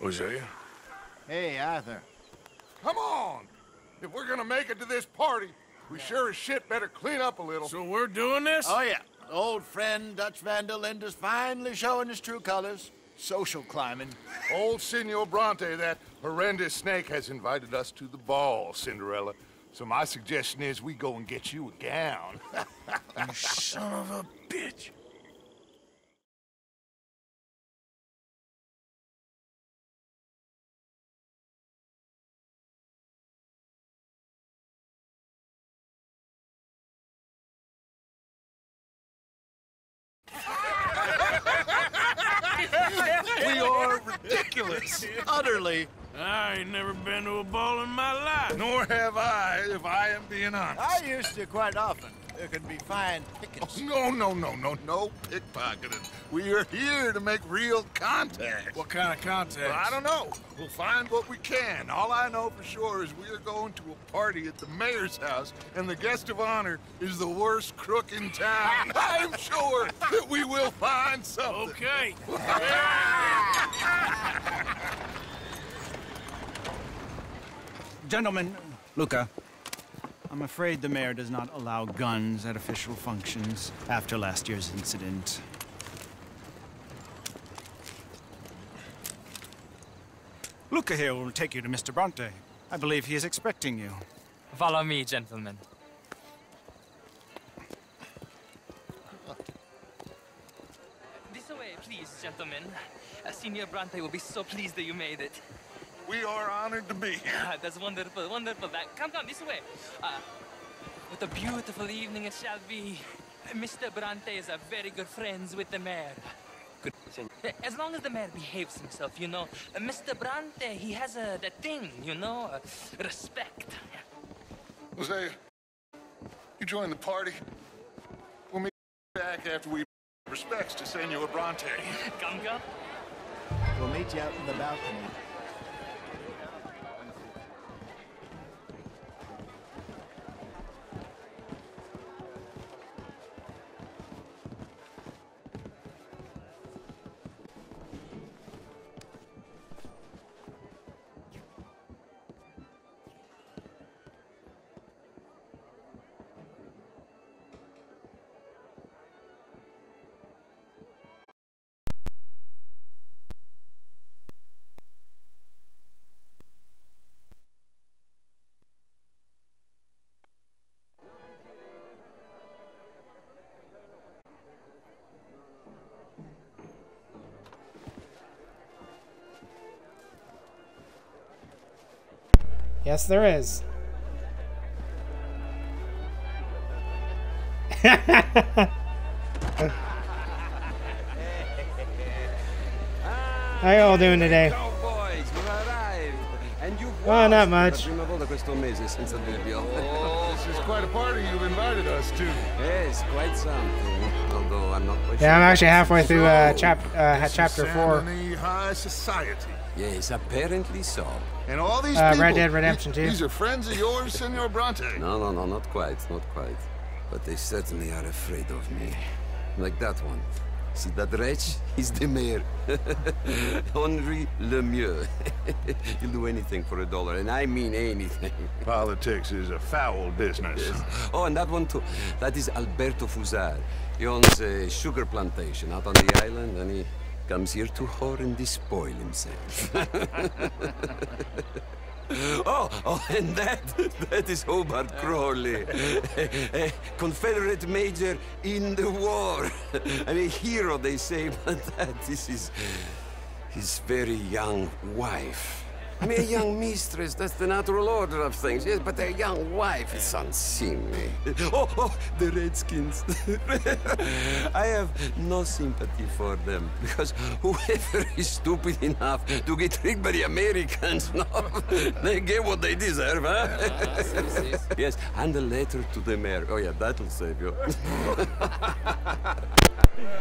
Hosea? Hey, Arthur. Come on! If we're gonna make it to this party, we sure as shit better clean up a little. So we're doing this? Oh, yeah. Old friend Dutch Van der Linde's finally showing his true colors. Social climbing. Old Senor Bronte, that horrendous snake, has invited us to the ball, Cinderella. So my suggestion is we go and get you a gown. You son of a bitch. We are ridiculous. Utterly. I ain't never been to a ball in my life. Nor have I, if I am being honest. I used to quite often. There can be fine pickings. No pickpocketing. We are here to make real contact. What kind of contact? Well, I don't know. We'll find what we can. All I know for sure is we are going to a party at the mayor's house, and the guest of honor is the worst crook in town. I'm sure that we will find something. Okay. Gentlemen, Luca, I'm afraid the mayor does not allow guns at official functions after last year's incident. Luca here will take you to Mr. Bronte. I believe he is expecting you. Follow me, gentlemen. This way, please, gentlemen. Senior Bronte will be so pleased that you made it. We are honored to be here. That's wonderful, wonderful. Come, this way. What a beautiful evening it shall be. Mr. Bronte is a very good friends with the mayor. Good. As long as the mayor behaves himself, you know. Mr. Bronte, he has that thing, you know, respect. Hosea, you join the party. We'll meet back after we pay respects to Senor Bronte. Come. We'll meet you out in the balcony. Yes, there is. How y'all doing today? Oh, not much. Oh, this is quite a party you've invited us to. Yes, quite something. Although I'm not quite Yeah, I'm actually halfway through chapter 4. High society. Yes, apparently so. And all these people, Red Dead Redemption 2. These are friends of yours, Senor Bronte? No, not quite. But they certainly are afraid of me. Like that one. See that wretch? He's the mayor. Henri Lemieux. He'll do anything for $1, and I mean anything. Politics is a foul business. Yes. Oh, and that one too. That is Alberto Fusar. He owns a sugar plantation out on the island, and he comes here to whore and despoil himself. Oh, and that is Hobart Crawley, a Confederate major in the war. I mean, hero, they say, but this is his very young wife. I mean, a young mistress, that's the natural order of things, yes, but a young wife is unseemly. Oh, the Redskins. I have no sympathy for them, because whoever is stupid enough to get tricked by the Americans, no, they get what they deserve, huh? Yes, and a letter to the mayor. Oh, yeah, that'll save you.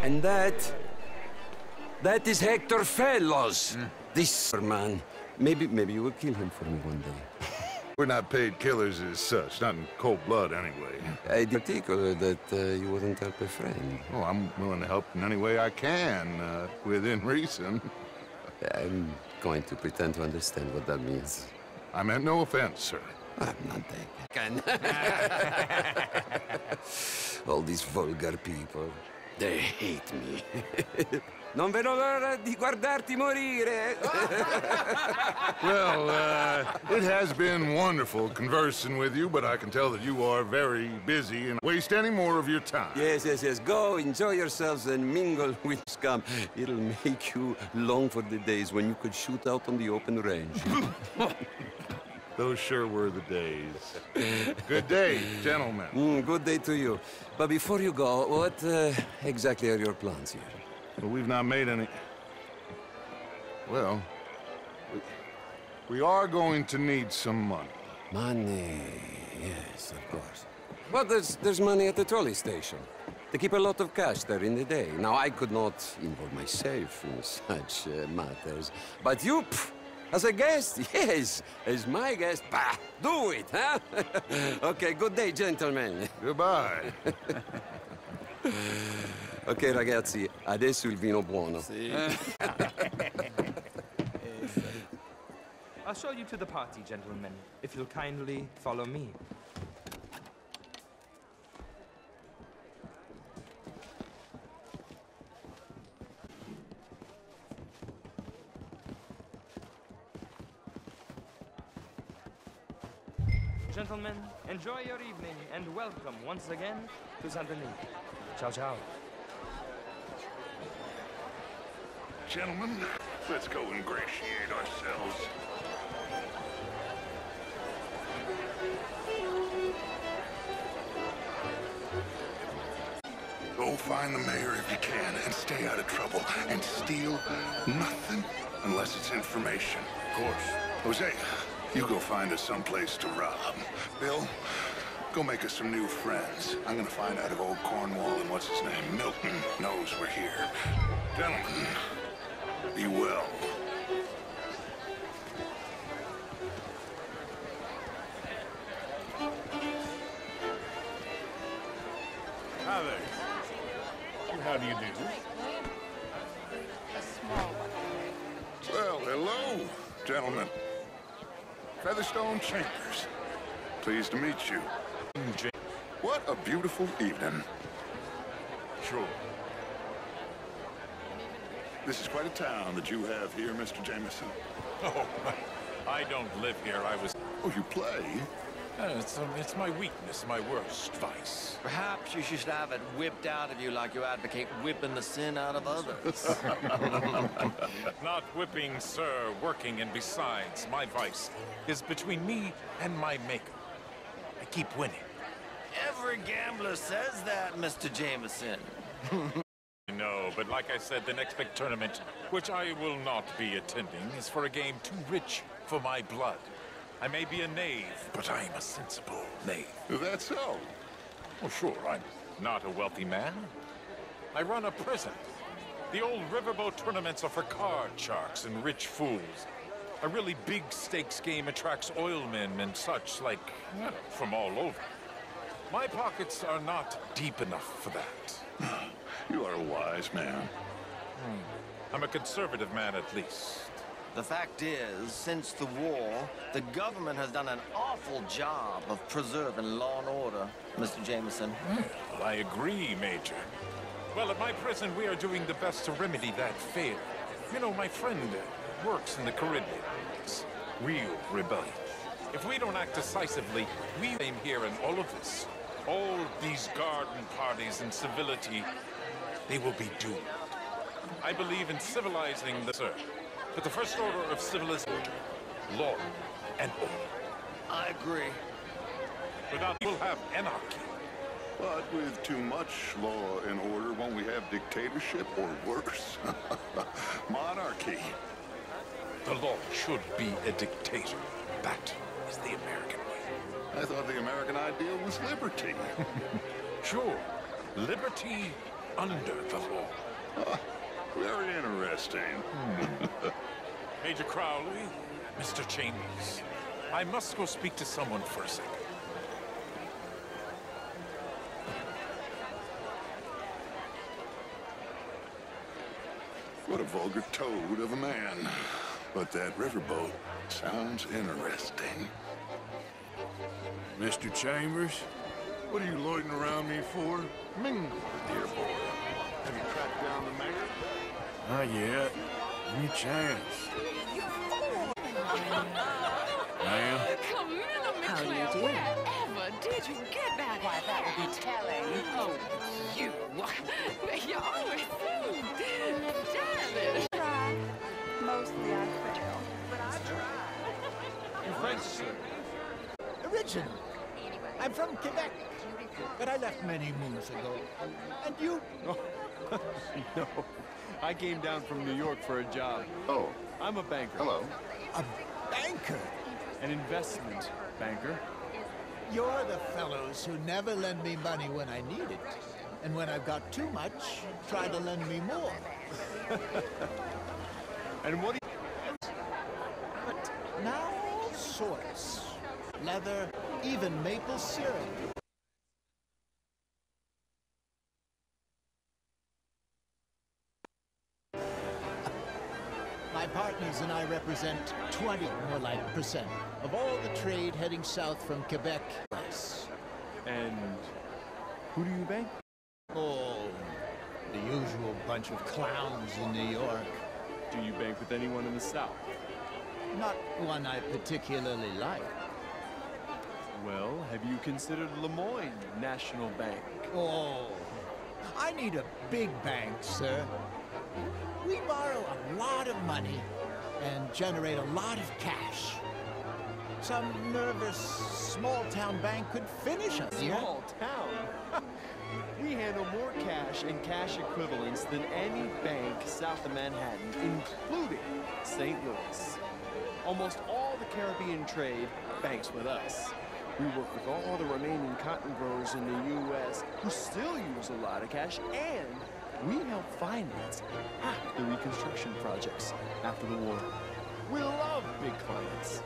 And that is Hector Fellows, this man. Maybe you will kill him for me one day. We're not paid killers as such, not in cold blood anyway. I particular that you wouldn't help a friend. Oh, I'm willing to help in any way I can, within reason. going to pretend to understand what that means. I meant no offense, sir. I'm not that kind. All these vulgar people, they hate me. Non vedo l'ora di guardarti morire. Well, it has been wonderful conversing with you, but I can tell that you are very busy and waste any more of your time. Yes. Go, enjoy yourselves and mingle with scum. It'll make you long for the days when you could shoot out on the open range. Those sure were the days. Good day, gentlemen. Good day to you. But before you go, what exactly are your plans here? Well, we've not made any... Well, we are going to need some money. Money, yes, of course. But there's money at the trolley station. They keep a lot of cash there in the day. Now, I could not involve myself in such matters. But you, as a guest, yes, as my guest, bah, do it, huh? Okay, good day, gentlemen. Goodbye. Ok, ragazzi, adesso il vino buono. I'll show you to the party, gentlemen, if you'll kindly follow me. Gentlemen, enjoy your evening and welcome once again to Saint Denis. Ciao, ciao. Gentlemen, let's go ingratiate ourselves. Go find the mayor if you can and stay out of trouble and steal nothing unless it's information. Of course. Jose, you go find us someplace to rob. Bill, go make us some new friends. I'm gonna find out if old Cornwall and what's his name, Milton, knows we're here. Gentlemen, be well. Hi there. How do you do? Well, hello, gentlemen. Featherstone Chambers. Pleased to meet you. What a beautiful evening. Sure. This is quite a town that you have here, Mr. Jameson. Oh, I don't live here. I was... Oh, you play? It's my weakness, my worst vice. Perhaps you should have it whipped out of you like you advocate whipping the sin out of others. Not whipping, sir, working, and besides, my vice is between me and my maker. I keep winning. Every gambler says that, Mr. Jameson. No, but like I said, the next big tournament, which I will not be attending, is for a game too rich for my blood. I may be a knave, but I'm a sensible knave. Is that so? Well, sure, I'm not a wealthy man. I run a prison. The old riverboat tournaments are for card sharks and rich fools. A really big stakes game attracts oilmen and such, like, well, from all over. My pockets are not deep enough for that. You are a wise man. I'm a conservative man, at least. The fact is, since the war, the government has done an awful job of preserving law and order, Mr. Jameson. Well, I agree, Major. Well, at my prison, we are doing the best to remedy that failure. You know, my friend works in the Caribbean. It's real rebellion. If we don't act decisively, we aim here in all of this. All these garden parties and civility, they will be doomed. I believe in civilizing the earth. But the first order of civilization, law and order. I agree. Without we'll have anarchy. But with too much law and order, won't we have dictatorship or worse? Monarchy. The law should be a dictator. That is the American way. I thought the American ideal was liberty. Sure, liberty under the law. Very interesting. Major Crowley, Mr. Chambers, I must go speak to someone for a second. What a vulgar toad of a man. But that riverboat sounds interesting. Mr. Chambers? What are you loitering around me for? Mingle, dear boy. Have you tracked down the mayor? Not yet. Any chance? Ma'am? Camilla McClure, wherever did you get that? Why, that would be telling. Oh, you. You're always so stylish. Try. Mostly I fail, but I try. You're French, sir? Original. I'm from Quebec, but I left many moons ago. And you? No, I came down from New York for a job. Oh. I'm a banker. Hello. A banker? An investment banker. You're the fellows who never lend me money when I need it. And when I've got too much, try to lend me more. And what do you... But now all sorts. Leather, even maple syrup. My partners and I represent 20, more like %, of all the trade heading south from Quebec. And who do you bank? Oh, the usual bunch of clowns in New York. Do you bank with anyone in the South? Not one I particularly like. Well, have you considered Lemoyne National Bank? Oh, I need a big bank, sir. We borrow a lot of money and generate a lot of cash. Some nervous small-town bank could finish us here. Small town? We handle more cash and cash equivalents than any bank south of Manhattan, including St. Louis. Almost all the Caribbean trade banks with us. We work with all the remaining cotton growers in the U.S. who still use a lot of cash, and we help finance half the reconstruction projects after the war. We love big clients,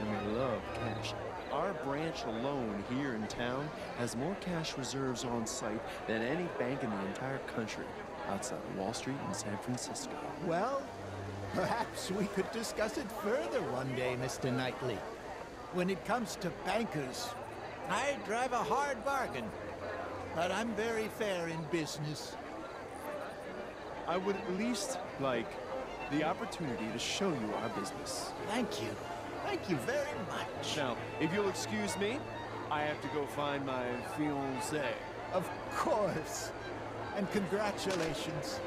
and we love cash. Our branch alone here in town has more cash reserves on site than any bank in the entire country outside of Wall Street and San Francisco. Well, perhaps we could discuss it further one day, Mr. Knightley. When it comes to bankers, I drive a hard bargain, but I'm very fair in business. I would at least like the opportunity to show you our business. Thank you. Thank you very much. Now, if you'll excuse me, I have to go find my fiancée. Of course. And congratulations.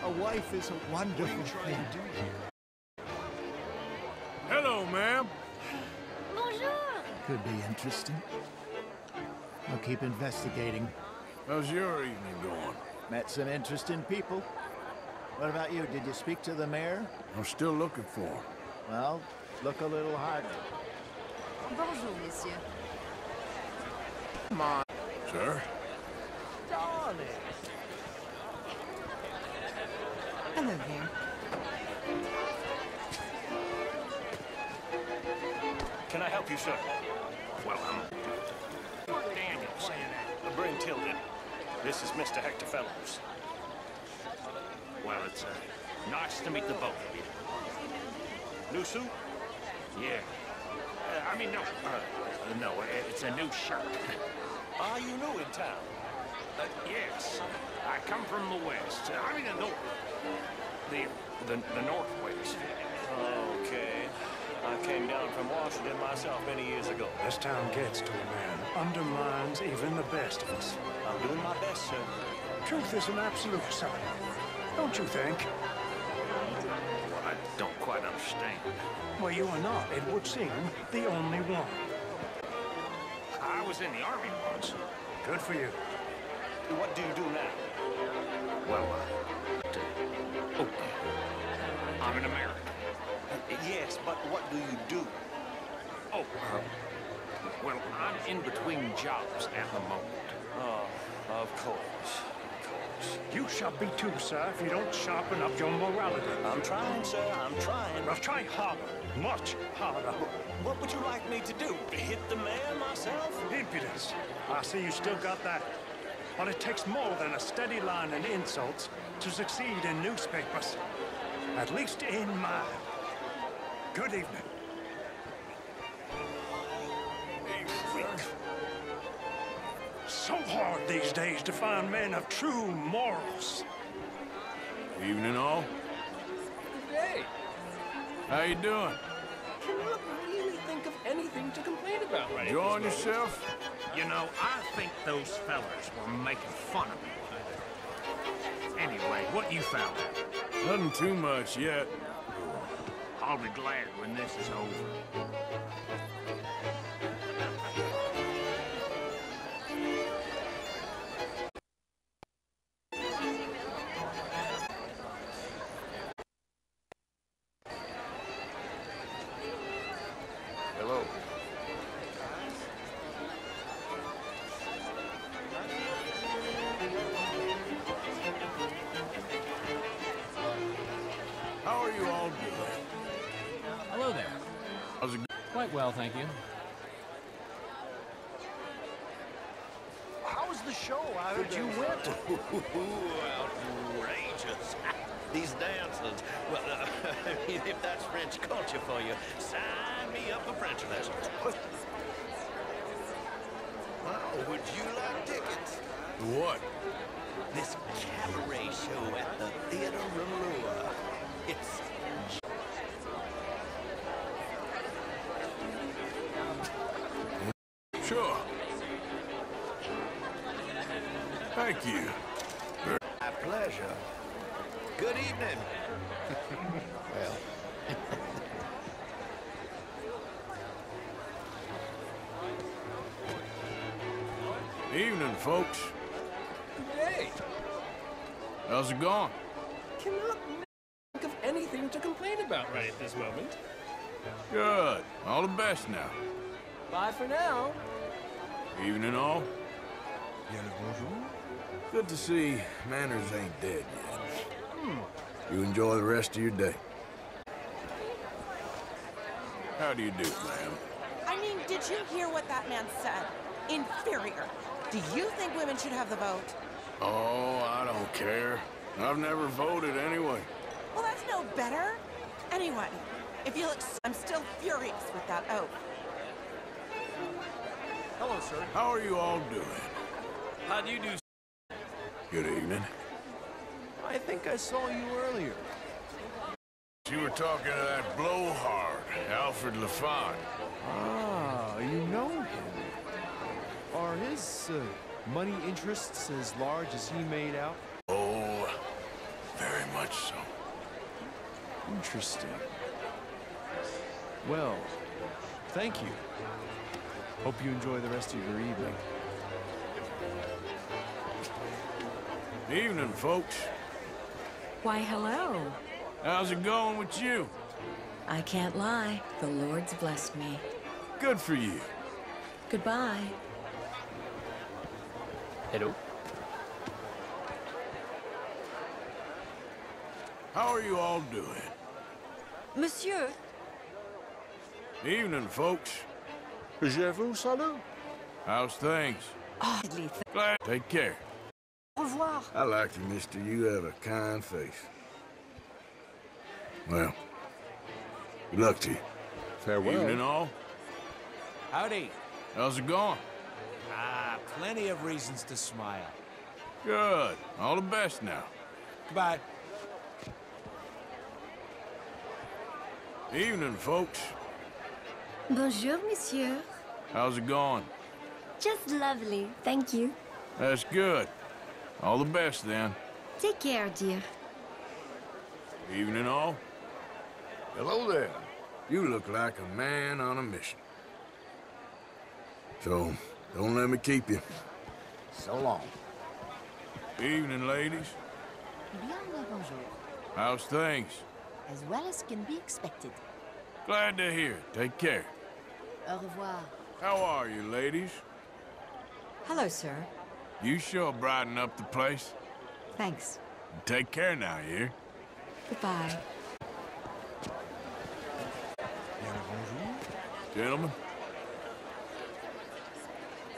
A wife is a wonderful thing. To do here? Hello, ma'am. Bonjour. Could be interesting. I'll keep investigating. How's your evening going? Met some interesting people. What about you? Did you speak to the mayor? I'm still looking for him. Well, look a little harder. Bonjour, monsieur. Come on. Sir? Darling. Hello there. Can I help you, sir? Well, Daniels. Bryn Gilded. This is Mr. Hector Fellows. Well, it's nice to meet the both of you. New suit? Yeah. No, it's a new shirt. Are you new in town? Yes. I come from the west. The north. The northwest. Okay. I came down from Washington myself many years ago. This town gets to a man, undermines even the best of us. I'm doing my best, sir. Truth is an absolute, son. Don't you think? Well, I don't quite understand. Well, you are not, it would seem, the only one. I was in the army once. Good for you. What do you do now? Well, I'm an American. Yes, but what do you do? Oh, well, I'm in between jobs at the moment. Oh, of course. You shall be too, sir, if you don't sharpen up your morality. I'm trying, sir. I'm trying. I'll try harder. Much harder. What would you like me to do? To hit the man myself? Impudence. I see you still got that. But it takes more than a steady line and insults to succeed in newspapers. At least in mine. Good evening. So hard these days to find men of true morals. Evening, all. Good day. How you doing? Cannot really think of anything to complain about right Enjoying at this yourself? You know, I think those fellas were making fun of me. Anyway, what you found out? Nothing too much yet. I'll be glad when this is over. Hello. How are you all doing? Hello there. How's it Quite well, thank you. How was the show? I heard you went. Outrageous. These dancers. Well, if that's French culture for you, sign me up for French lessons. Well, would you like tickets? What? This cabaret show at the Theater Rouleur. It's... Sure. Thank you. My pleasure. Good evening. Well... Evening, folks. Good day. How's it going? Cannot think of anything to complain about right at this moment. Good. All the best now. Bye for now. Evening, all. Good to see manners ain't dead yet. You enjoy the rest of your day. How do you do, ma'am? I mean, did you hear what that man said? Inferior. Do you think women should have the vote? Oh, I don't care. I've never voted anyway. Well, that's no better. Anyway, if you look, I'm still furious with that oath. Hello, sir. How are you all doing? How do you do? Good evening. I think I saw you earlier. You were talking to that blowhard, Alfred Lafont. Ah, you know him. Are his money interests as large as he made out? Oh, very much so. Interesting. Well, thank you. Hope you enjoy the rest of your evening. Evening, folks. Why, hello. How's it going with you? I can't lie. The Lord's blessed me. Good for you. Goodbye. Hello. How are you all doing? Monsieur. Evening, folks. Je vous salue. How's things? Oh, Glad. Take care. Au revoir. I like you, mister. You have a kind face. Well, good luck to you. Farewell. Evening, all. Howdy. How's it going? Ah, plenty of reasons to smile. Good. All the best now. Goodbye. Evening, folks. Bonjour, monsieur. How's it going? Just lovely, thank you. That's good. All the best, then. Take care, dear. Evening, all. Hello there. You look like a man on a mission. So, don't let me keep you. So long. Evening, ladies. Bien le bonjour. How's things? As well as can be expected. Glad to hear it. Take care. Au revoir. How are you, ladies? Hello, sir. You sure brighten up the place. Thanks. Take care now, you hear? Goodbye. Gentlemen.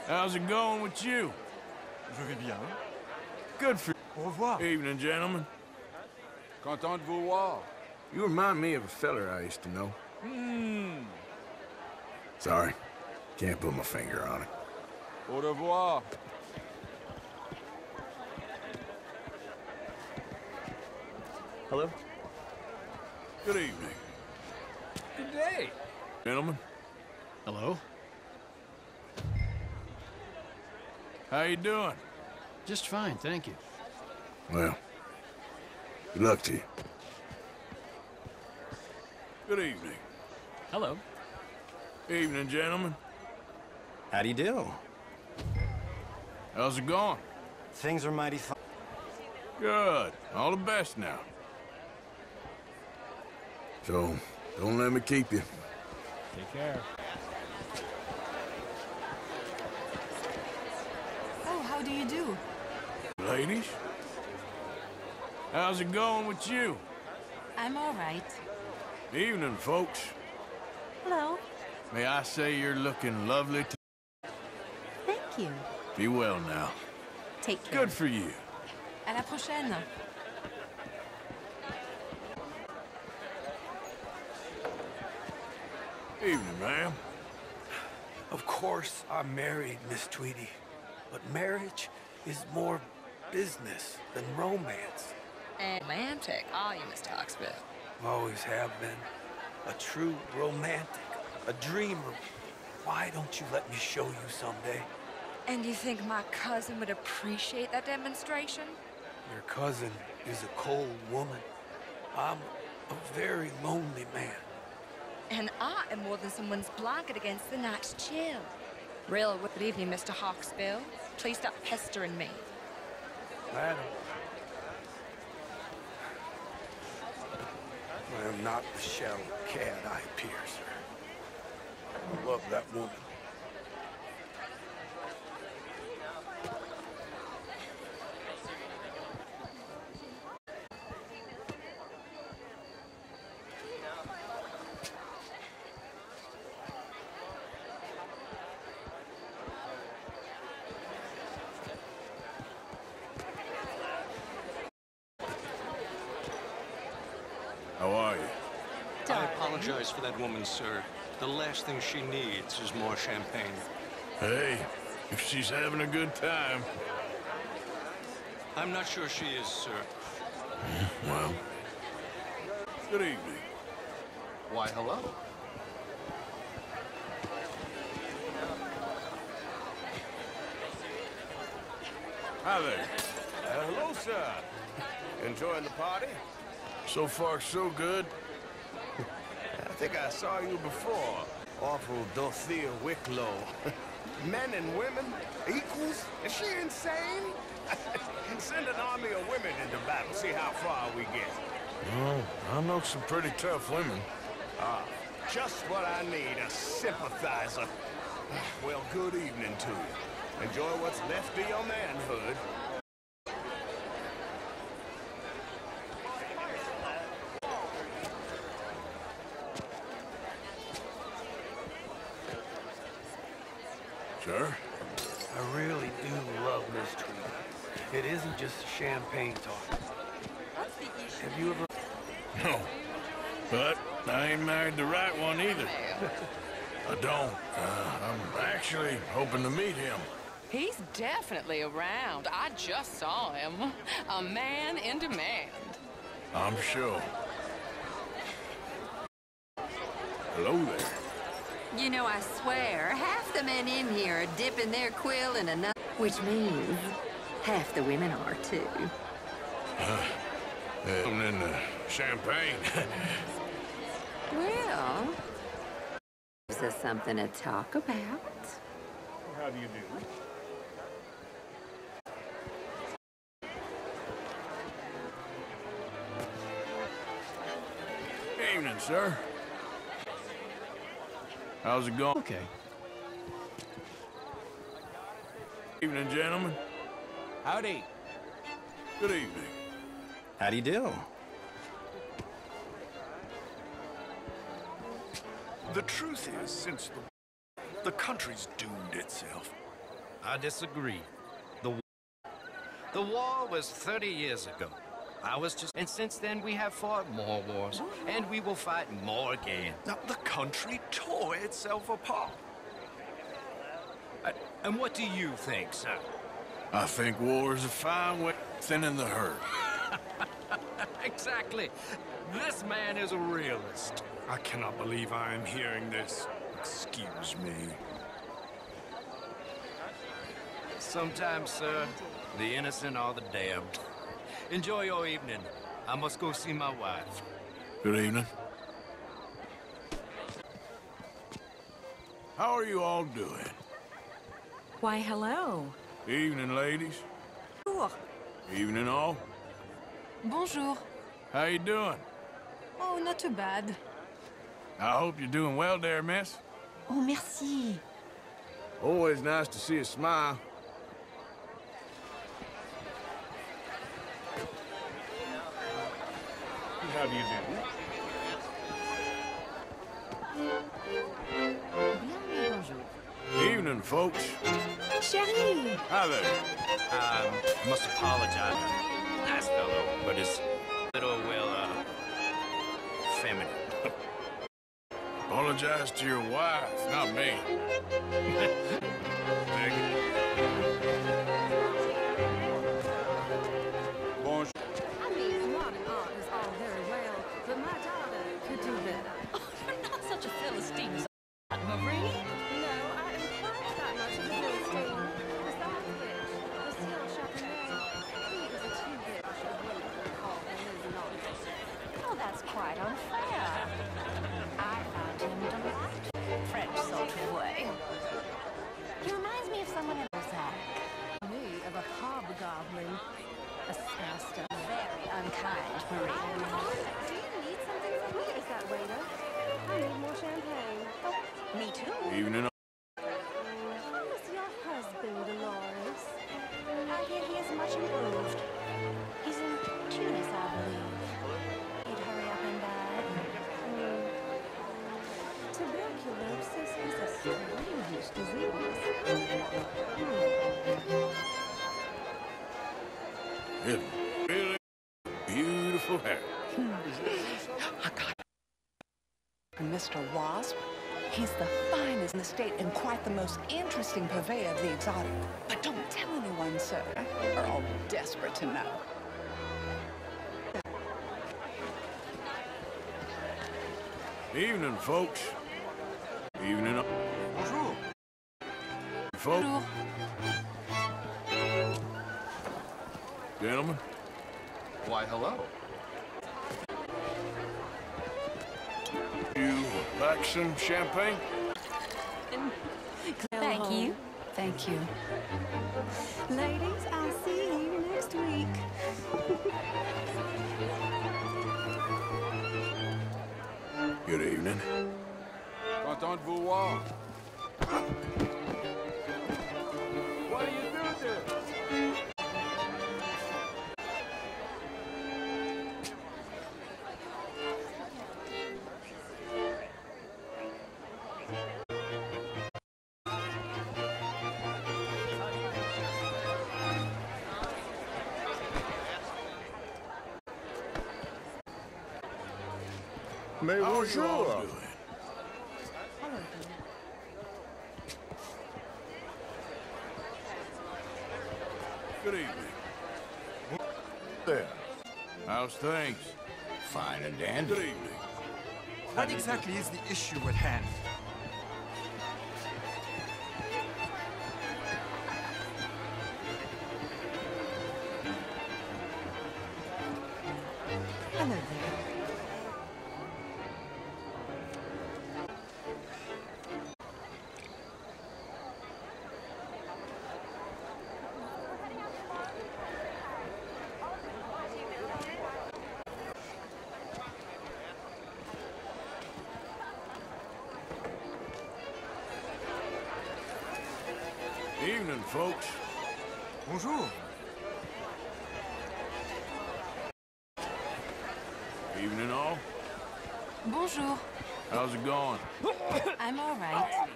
How's it going with you? Je vais bien. Good for Au revoir. Evening, gentlemen. Content de vous voir. You remind me of a feller I used to know. Sorry. Can't put my finger on it. Au revoir. Hello? Good evening. Good day. Gentlemen. Hello? How you doing? Just fine, thank you. Well, good luck to you. Good evening. Hello. Evening, gentlemen. How do you do? How's it going? Things are mighty fine. Good. All the best now. So, don't let me keep you. Take care. Oh, how do you do? Ladies? How's it going with you? I'm all right. Evening, folks. Hello. May I say you're looking lovely to... Thank you. Be well now. Take care. Good for you. À la prochaine. Evening, ma'am. Of course, I'm married, Miss Tweedy. But marriage is more business than romance. And romantic, are you, Mr. Hawksbill? Always have been. A true romantic. A dreamer. Why don't you let me show you someday? And you think my cousin would appreciate that demonstration? Your cousin is a cold woman. I'm a very lonely man. And I am more than someone's blanket against the night's chill. Real good evening, Mr. Hawksbill. Please stop pestering me. Madam, I am not the shallow cad I appear, sir. I love that woman. How are you? I apologize for that woman, sir. The last thing she needs is more champagne. Hey, if she's having a good time. I'm not sure she is, sir. Well, good evening. Why, hello. Hi there. Hello, sir. Enjoying the party? So far, so good. I think I saw you before. Awful Dorothea Wicklow. Men and women, equals? Is she insane? Send an army of women into battle, see how far we get. Well, I know some pretty tough women. Ah, just what I need, a sympathizer. Well, good evening to you. Enjoy what's left of your manhood. Sure. I really do love Miss Tweedy. It isn't just champagne talk. Have you ever... No. But I ain't married the right one either. I don't. I'm actually hoping to meet him. He's definitely around. I just saw him. A man in demand. I'm sure. Hello there. You know, I swear, half the men in here are dipping their quill in another, which means half the women are too. In the champagne. Well, is there something to talk about? How do you do? Evening, sir. How's it going? Okay. Evening, gentlemen. Howdy. Good evening. How do you do? The truth is, since the country's doomed itself. I disagree. The war was 30 years ago. I was just... And since then, we have fought more wars, and we will fight more again. Now, the country tore itself apart. And what do you think, sir? I think war is a fine way of thinning the herd. Exactly. This man is a realist. I cannot believe I am hearing this. Excuse me. Sometimes, sir, the innocent are the damned. Enjoy your evening. I must go see my wife. Good evening. How are you all doing? Why, hello. Evening, ladies. Bonjour. Evening, all. Bonjour. How you doing? Oh, not too bad. I hope you're doing well there, miss. Oh, merci. Always nice to see a smile. How do you do? Evening, folks. Chérie. Hi there. Must apologize. Nice fellow, but it's a little, well, feminine. Apologize to your wife, not me. Thank you. Bonjour. I mean, modern art is all very well, but my daughter could do better. Oh, you're not such a Philistine as Marie. No, I am quite that much of a Philistine. Besides which, Monsieur Chaponnay, he is a too-bit woman to call for his nonsense. Oh, that's quite unfair. I found him delightful, French sort of way. He reminds me of someone in Zach. Me of a hobgoblin. A master. Very unkind, Marie. Do you need something from me? Is that waiter? I need more champagne. Oh, me too. Evening. How is your husband, Dolores? I hear he is much improved. He's in Tunis, I believe. He'd hurry up and die. Tuberculosis is a strange disease. It's really beautiful hair. I got Mr. Wasp. He's the finest in the state and quite the most interesting purveyor of the exotic. But don't tell anyone, sir. We're all desperate to know. Evening, folks. Evening. Bonjour. Folks. Gentlemen. Why, hello. You like some champagne? Thank you. Thank you. Ladies, I'll see you next week. Good evening. Content de vous voir. What do you do there? Mais bonjour. Good evening. There. How's things? Fine and dandy. Good evening. What exactly is the issue at hand? Hello there. Evening, folks. Bonjour. Evening, all. Bonjour. How's it going? I'm all right.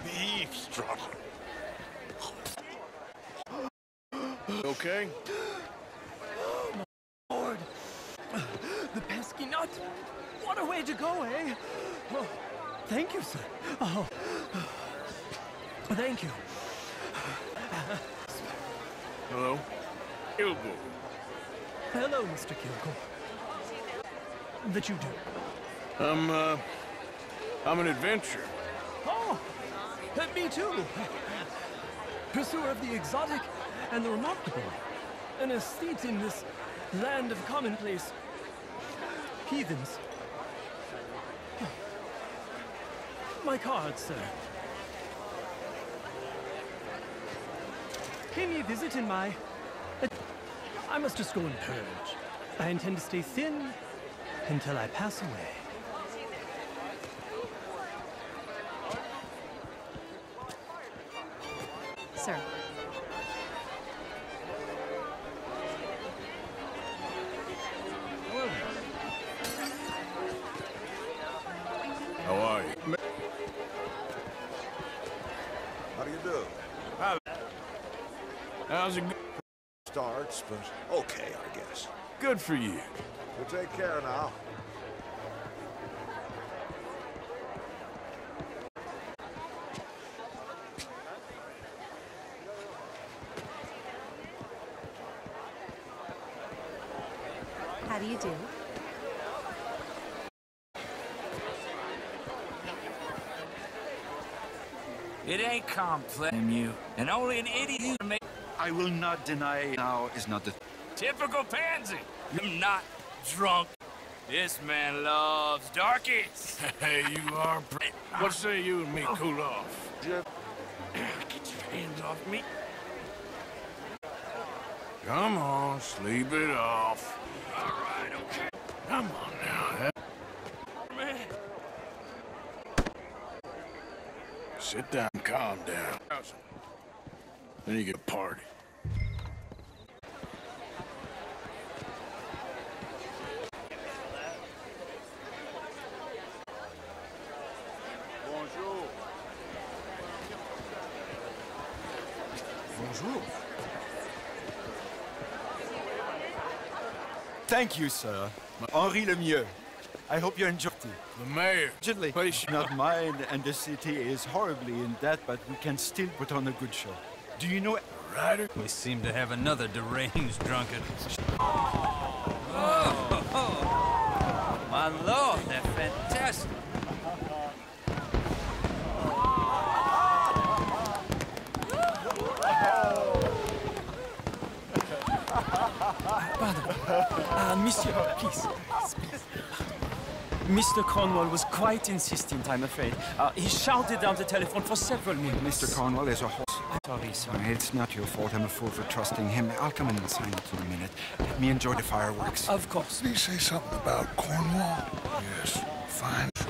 Eavesdropping. Okay? What a way to go, eh? Oh, thank you, sir. Oh, thank you. Hello? Gilded. Hello, Mr. Kilgore. That you do. I'm an adventurer. Oh, me too. Pursuer of the exotic and the remarkable. An aesthete in this land of commonplace heathens. My card, sir. Pay me a visit in my... I must just go and purge. I intend to stay thin until I pass away. Sir. How are you? How do you do? How's it go? Starts, but okay, I guess. Good for you. You take care now. How do you do? It ain't complex, you. And only an idiot can make... I will not deny now is not the... Typical pansy. I'm not drunk. This man loves darkies. Hey, you are... What say you and me cool off? Get your hands off me. Come on, sleep it off. All right, okay. Come on now. Man. Sit down, calm down. Then you get a party. Bonjour. Bonjour. Thank you, sir. Henri Lemieux. I hope you enjoyed it. The mayor. Gently. Not mine, and the city is horribly in debt, but we can still put on a good show. Do you know... Ryder? We seem to have another deranged drunkard. My lord, they're fantastic. Pardon. Monsieur, please. Mr. Cornwall was quite insistent, I'm afraid. He shouted down the telephone for several minutes. Mr. Cornwall is a horse. Sorry, sorry. It's not your fault. I'm a fool for trusting him. I'll come in and sign it in a minute. Let me enjoy the fireworks. Of course. Did he say something about Cornwall? Yes, fine, sure.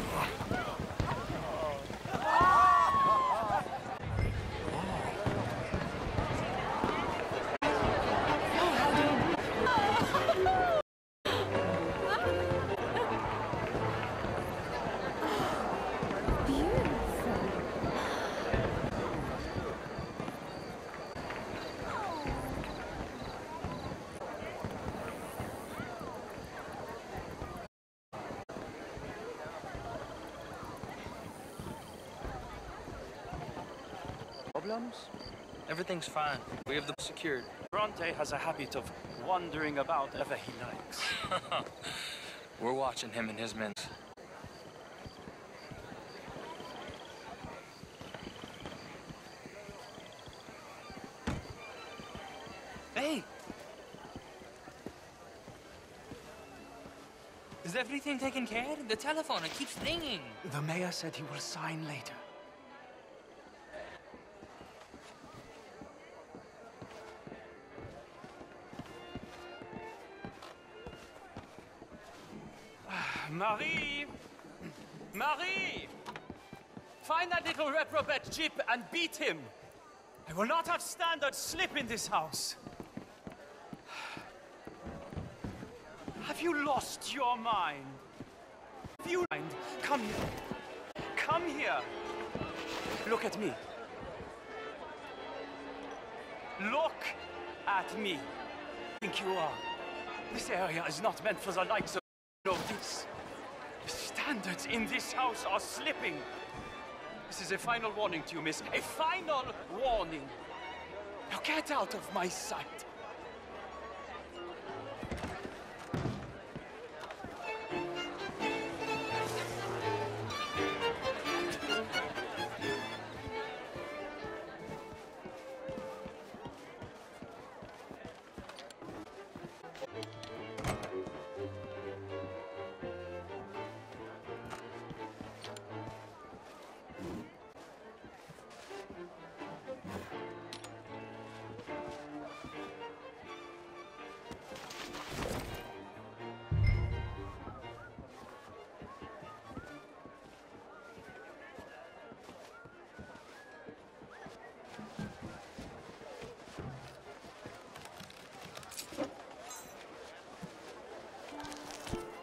Problems? Everything's fine. We have them secured. Bronte has a habit of wandering about wherever he likes. We're watching him and his men. Hey! Is everything taken care of? The telephone, it keeps ringing. The mayor said he will sign later. Marie! Marie! Find that little reprobate Jip and beat him. I will not have standard slip in this house. Have you lost your mind? Have you mind? Come here. Come here. Look at me. Look at me. I think you are. This area is not meant for the likes of this. standards in this house are slipping. This is a final warning to you, miss. A final warning. Now get out of my sight.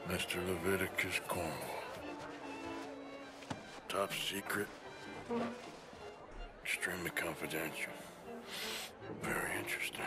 Mr. Leviticus Cornwall. Top secret. Extremely confidential. Very interesting.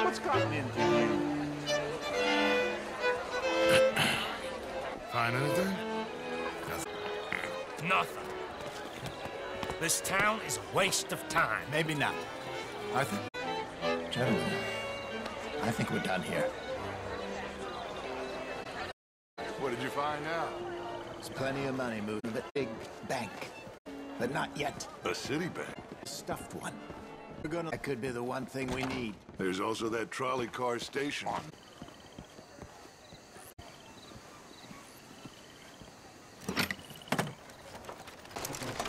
What's gotten into you? Find anything? Nothing. This town is a waste of time. Maybe not. I think... Gentlemen, I think we're done here. What did you find out? There's plenty of money moving to the big bank. But not yet. A city bank? Stuffed one. That could be the one thing we need. There's also that trolley car station.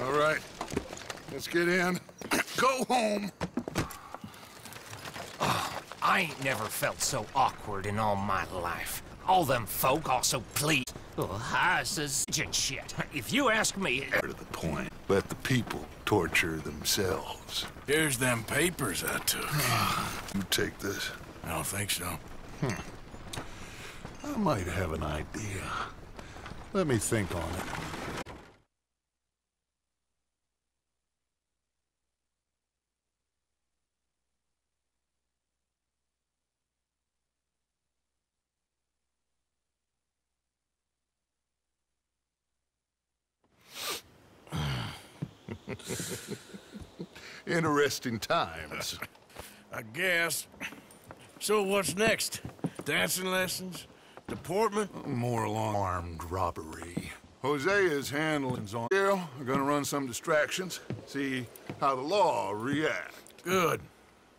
All right, let's get in. Go home. Oh, I ain't never felt so awkward in all my life. All them folk are so pleased. Oh, houses and shit. If you ask me... To the point. Let the people torture themselves. Here's them papers I took. You take this. I don't think so. I might have an idea. Let me think on it. Interesting times. I guess. So what's next? Dancing lessons? Deportment? More along armed robbery. Jose is handling on jail. We're gonna run some distractions. See how the law reacts. Good.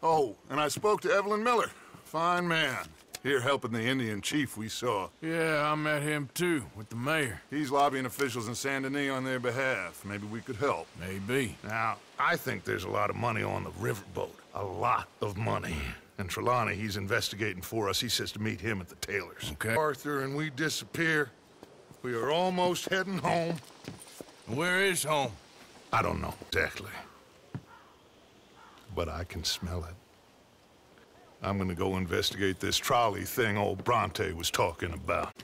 Oh, and I spoke to Evelyn Miller. Fine man. Here helping the Indian chief we saw. Yeah, I met him too, with the mayor. He's lobbying officials in Saint Denis on their behalf. Maybe we could help. Maybe. Now, I think there's a lot of money on the riverboat. A lot of money. And Trelawney, he's investigating for us. He says to meet him at the Taylor's. Okay. Arthur and we disappear. We are almost heading home. Where is home? I don't know exactly. But I can smell it. I'm gonna go investigate this trolley thing old Bronte was talking about.